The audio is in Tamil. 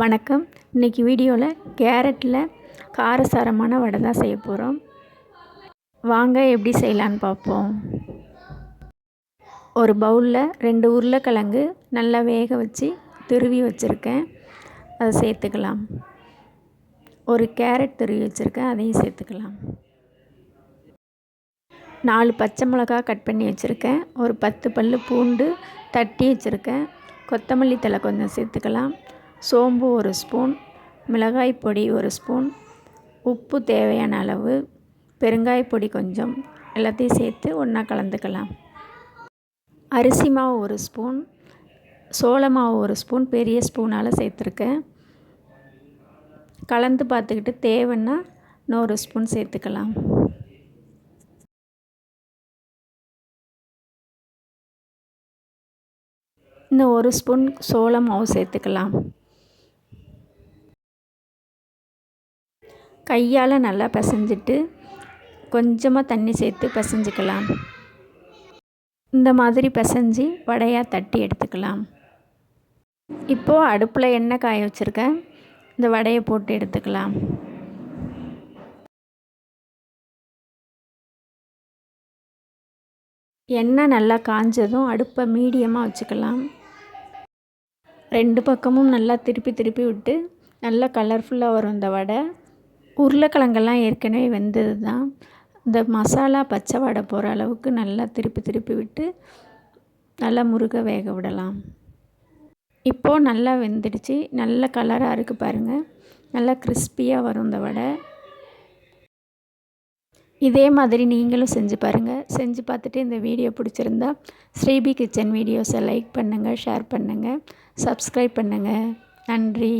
வணக்கம். இன்றைக்கி வீடியோவில் கேரட்டில் காரசாரமான வடை தான் செய்ய போகிறோம். வாங்க எப்படி செய்யலான்னு பார்ப்போம். ஒரு பவுலில் 2 உருளைக்கிழங்கு நல்லா வேக வச்சு துருவி வச்சுருக்கேன், அதை சேர்த்துக்கலாம். ஒரு கேரட் துருவி வச்சுருக்கேன், அதையும் சேர்த்துக்கலாம். 4 பச்சை மிளகா கட் பண்ணி வச்சுருக்கேன். ஒரு 10 பல் பூண்டு தட்டி வச்சுருக்கேன். கொத்தமல்லி தழை கொஞ்சம் சேர்த்துக்கலாம். சோம்பு 1 ஸ்பூன், மிளகாய் பொடி 1 ஸ்பூன், உப்பு தேவையான அளவு, பெருங்காய பொடி கொஞ்சம், எல்லாத்தையும் சேர்த்து ஒன்றா கலந்துக்கலாம். அரிசி மாவு 1 ஸ்பூன், சோள மாவு 1 ஸ்பூன் பெரிய ஸ்பூனால் சேர்த்துருக்கேன். கலந்து பார்த்துக்கிட்டு தேவைன்னா இன்னொரு ஸ்பூன் சேர்த்துக்கலாம். இன்னும் 1 ஸ்பூன் சோள மாவு சேர்த்துக்கலாம். கையால் நல்லா பிசைஞ்சிட்டு கொஞ்சமாக தண்ணி சேர்த்து பிசைஞ்சிக்கலாம். இந்த மாதிரி பிசைஞ்சி வடையாக தட்டி எடுத்துக்கலாம். இப்போது அடுப்பில் எண்ணெய் காய வச்சுருக்கேன், இந்த வடையை போட்டு எடுத்துக்கலாம். எண்ணெய் நல்லா காஞ்சதும் அடுப்பை மீடியமாக வச்சுக்கலாம். 2 பக்கமும் நல்லா திருப்பி விட்டு நல்லா கலர்ஃபுல்லாக வரும் இந்த வடை. உருளைக்கிழங்கெல்லாம் ஏற்கனவே வெந்தது தான். இந்த மசாலா பச்சை வடை போகிற அளவுக்கு நல்லா திருப்பி விட்டு நல்லா முருக வேக விடலாம். இப்போது நல்லா வெந்துடுச்சு, நல்ல கலராக இருக்குது பாருங்கள். நல்லா கிறிஸ்பியாக வரும் இந்த வடை. இதே மாதிரி நீங்களும் செஞ்சு பாருங்கள். செஞ்சு பார்த்துட்டு இந்த வீடியோ பிடிச்சிருந்தா ஸ்ரீபி கிச்சன் வீடியோஸை லைக் பண்ணுங்கள், ஷேர் பண்ணுங்கள், சப்ஸ்கிரைப் பண்ணுங்கள். நன்றி.